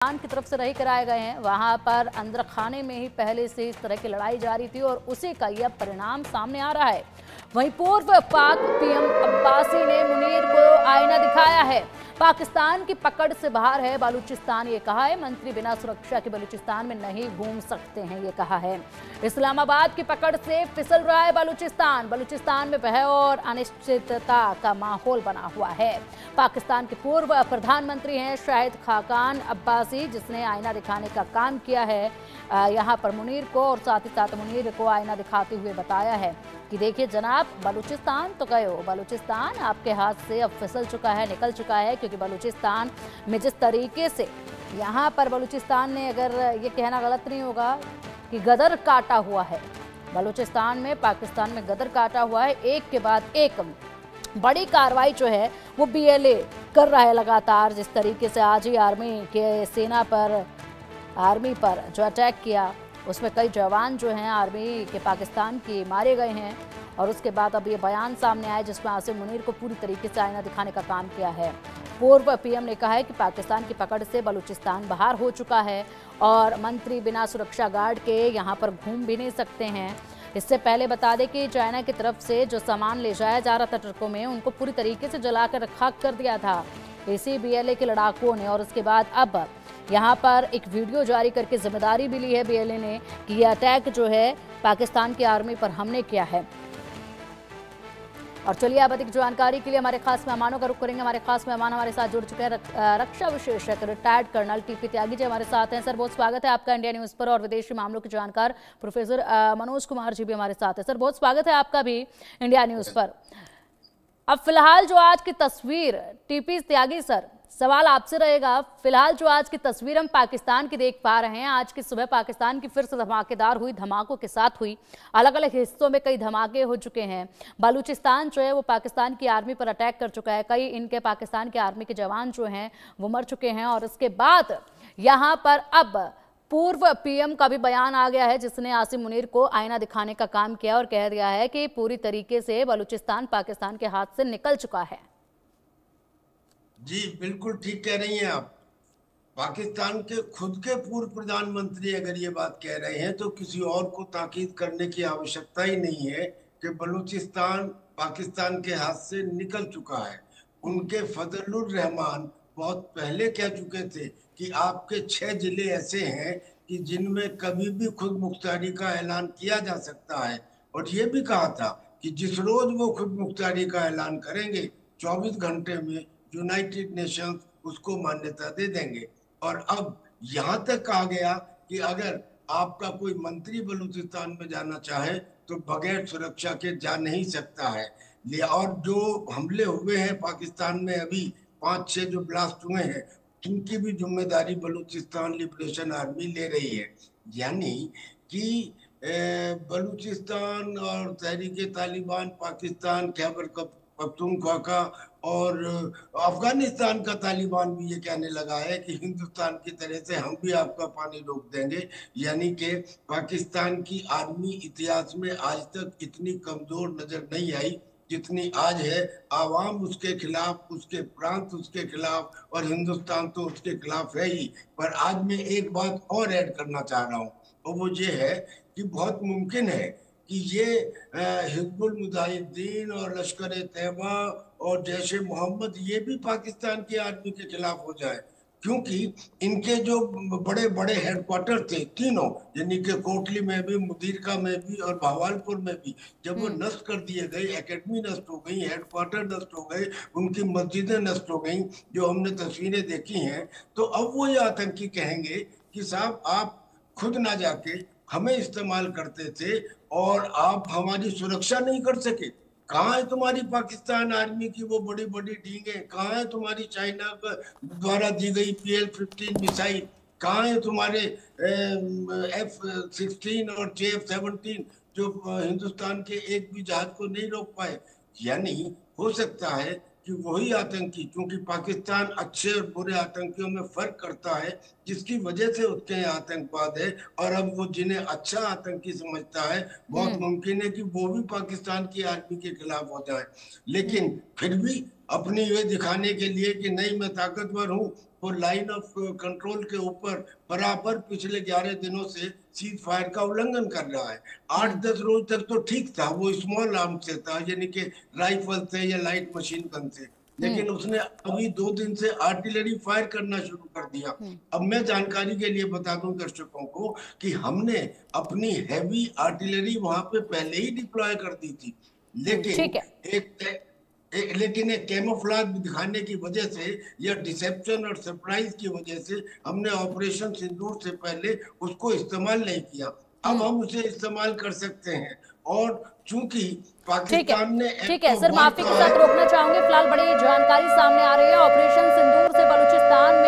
पाकिस्तान की तरफ से रही कराए गए हैं। वहां पर अंदर खाने में ही पहले से इस तरह की लड़ाई जारी थी और उसी का यह परिणाम सामने आ रहा है। वहीं पूर्व पाक पीएम अब्बासी ने मुनीर को आईना दिखाया है। पाकिस्तान की पकड़ से बाहर है बलूचिस्तान, ये कहा है। मंत्री बिना सुरक्षा के बलूचिस्तान में नहीं घूम सकते हैं, ये कहा है। इस्लामाबाद की पकड़ से फिसल रहा है बलूचिस्तान। बलूचिस्तान में भय और अनिश्चितता का माहौल बना हुआ है। पाकिस्तान के पूर्व प्रधानमंत्री हैं शाहिद खाकान अब्बासी, जिसने आईना दिखाने का काम किया है यहाँ पर मुनीर को, और साथ ही साथ मुनीर को आईना दिखाते हुए बताया है कि देखिए जनाब, बलूचिस्तान तो गए हो, बलूचिस्तान आपके हाथ से अब फिसल चुका है, निकल चुका है। क्योंकि बलूचिस्तान में जिस तरीके से यहाँ पर बलूचिस्तान ने, अगर ये कहना गलत नहीं होगा कि गदर काटा हुआ है, बलूचिस्तान में पाकिस्तान में गदर काटा हुआ है। एक के बाद एक बड़ी कार्रवाई जो है वो बीएलए कर रहा है लगातार। जिस तरीके से आज ही आर्मी पर जो अटैक किया, उसमें कई जवान जो हैं आर्मी के पाकिस्तान के मारे गए हैं। और उसके बाद अब ये बयान सामने आया जिसमें आसिम मुनीर को पूरी तरीके से आईना दिखाने का काम किया है। पूर्व पीएम ने कहा है कि पाकिस्तान की पकड़ से बलूचिस्तान बाहर हो चुका है और मंत्री बिना सुरक्षा गार्ड के यहाँ पर घूम भी नहीं सकते हैं। इससे पहले बता दें कि चाइना की तरफ से जो सामान ले जाया जा रहा था ट्रकों में, उनको पूरी तरीके से जलाकर खाक कर दिया था इसी बीएलए के लड़ाकों ने। और उसके बाद अब यहाँ पर एक वीडियो जारी करके जिम्मेदारी भी ली है बीएलए ने कि यह अटैक जो है पाकिस्तान की आर्मी पर हमने किया है। और चलिए अब अधिक जानकारी के लिए हमारे खास मेहमानों का रुख करेंगे। हमारे खास मेहमान हमारे साथ जुड़ चुके हैं रक्षा विशेषज्ञ retired colonel TP Tyagi ji हमारे साथ हैं। सर, बहुत स्वागत है आपका इंडिया न्यूज़ पर। और विदेशी मामलों के जानकार प्रोफेसर मनोज कुमार जी भी हमारे साथ हैं। सर, बहुत स्वागत है आपका भी इंडिया न्यूज़ पर। अब फिलहाल जो आज की तस्वीर, टीपी त्यागी सर, सवाल आपसे रहेगा, फिलहाल जो आज की तस्वीर हम पाकिस्तान की देख पा रहे हैं, आज की सुबह पाकिस्तान की फिर से धमाकेदार हुई, धमाकों के साथ हुई। अलग अलग हिस्सों में कई धमाके हो चुके हैं। बलूचिस्तान जो है वो पाकिस्तान की आर्मी पर अटैक कर चुका है। कई इनके पाकिस्तान के आर्मी के जवान जो हैं वो मर चुके हैं। और इसके बाद यहाँ पर अब पूर्व पीएम का भी बयान आ गया है, जिसने आसिम मुनीर को आईना दिखाने का काम किया और कह दिया है कि पूरी तरीके से बलूचिस्तान पाकिस्तान के हाथ से निकल चुका है। जी बिल्कुल ठीक कह रही हैं आप। पाकिस्तान के खुद के पूर्व प्रधानमंत्री अगर ये बात कह रहे हैं तो किसी और को ताकीद करने की आवश्यकता ही नहीं है कि बलूचिस्तान पाकिस्तान के हाथ से निकल चुका है। उनके फजलुर रहमान बहुत पहले कह चुके थे कि आपके 6 जिले ऐसे हैं कि जिनमें कभी भी खुद मुख्तारी का ऐलान किया जा सकता है। और ये भी कहा था कि जिस रोज वो खुद मुख्तारी का ऐलान करेंगे 24 घंटे में यूनाइटेड नेशंस उसको मान्यता दे देंगे। और अब यहाँ तक आ गया कि अगर आपका कोई मंत्री बलूचिस्तान में जाना चाहे तो बगैर सुरक्षा के जा नहीं सकता है। और जो हमले हुए हैं पाकिस्तान में, अभी 5-6 जो ब्लास्ट हुए हैं, उनकी भी जिम्मेदारी बलूचिस्तान लिबरेशन आर्मी ले रही है। यानी कि बलूचिस्तान और तहरीक तालिबान पाकिस्तान, खैबर पख्तूनख्वा का और अफगानिस्तान का तालिबान भी ये कहने लगा है कि हिंदुस्तान की तरह से हम भी आपका पानी रोक देंगे। यानी कि पाकिस्तान की आर्मी इतिहास में आज तक इतनी कमजोर नजर नहीं आई जितनी आज है। आवाम उसके खिलाफ, उसके प्रांत उसके खिलाफ, और हिंदुस्तान तो उसके खिलाफ है ही। पर आज मैं एक बात और ऐड करना चाह रहा हूँ, और वो ये है कि बहुत मुमकिन है कि ये हिजबुल मुजाहिदीन और लश्कर तैयबा और जैश ए मोहम्मद ये भी पाकिस्तान की आर्मी के खिलाफ हो जाए। क्योंकि इनके जो बड़े बड़े हेडक्वार्टर थे तीनों, यानी कि कोटली में भी, मुदीरका में भी और भावालपुर में भी, जब वो नष्ट कर दिए गए, एकेडमी नष्ट हो गई, हेडक्वार्टर नष्ट हो गए, उनकी मस्जिदें नष्ट हो गई, जो हमने तस्वीरें देखी हैं, तो अब वो ये आतंकी कहेंगे कि साहब आप खुद ना जाके हमें इस्तेमाल करते थे और आप हमारी सुरक्षा नहीं कर सके। कहाँ है तुम्हारी पाकिस्तान आर्मी की वो बड़ी बड़ी ढींगे? कहाँ है तुम्हारी चाइना द्वारा दी गई PL-15 मिसाइल? कहाँ है तुम्हारे F-16 और JF-17 जो हिंदुस्तान के एक भी जहाज को नहीं रोक पाए? यानी हो सकता है कि वही आतंकी, क्योंकि पाकिस्तान अच्छे और बुरे आतंकियों में फर्क करता है, जिसकी वजह से उसके यहाँ आतंकवाद है। और अब वो जिन्हें अच्छा आतंकी समझता है, बहुत मुमकिन है कि वो भी पाकिस्तान की आर्मी के खिलाफ हो जाए। लेकिन फिर भी अपनी ये दिखाने के लिए कि नहीं मैं ताकतवर हूँ, वो लाइन ऑफ कंट्रोल के ऊपर बराबर पिछले 11 दिनों से सीज फायर का उल्लंघन कर रहा है। 8-10 रोज तक तो ठीक था, वो स्मॉल आर्म से था, यानी कि राइफल से या लाइट मशीन गन से, लेकिन उसने अभी 2 दिन से आर्टिलरी फायर करना शुरू कर दिया। अब मैं जानकारी के लिए बता दूं दर्शकों को कि हमने अपनी हैवी आर्टिलरी वहां पे पहले ही डिप्लॉय कर दी थी, लेकिन ठीक है। लेकिन एक कैमोफ्लेज दिखाने की वजह से या डिसेप्शन और सरप्राइज की वजह से हमने ऑपरेशन सिंदूर से पहले उसको इस्तेमाल नहीं किया। अब हम उसे इस्तेमाल कर सकते हैं, और चूंकि पाकिस्तान ने ठीक है सर, माफी के साथ रोकना चाहूंगे, फिलहाल बड़ी जानकारी सामने आ रही है ऑपरेशन सिंदूर से बलूचिस्तान में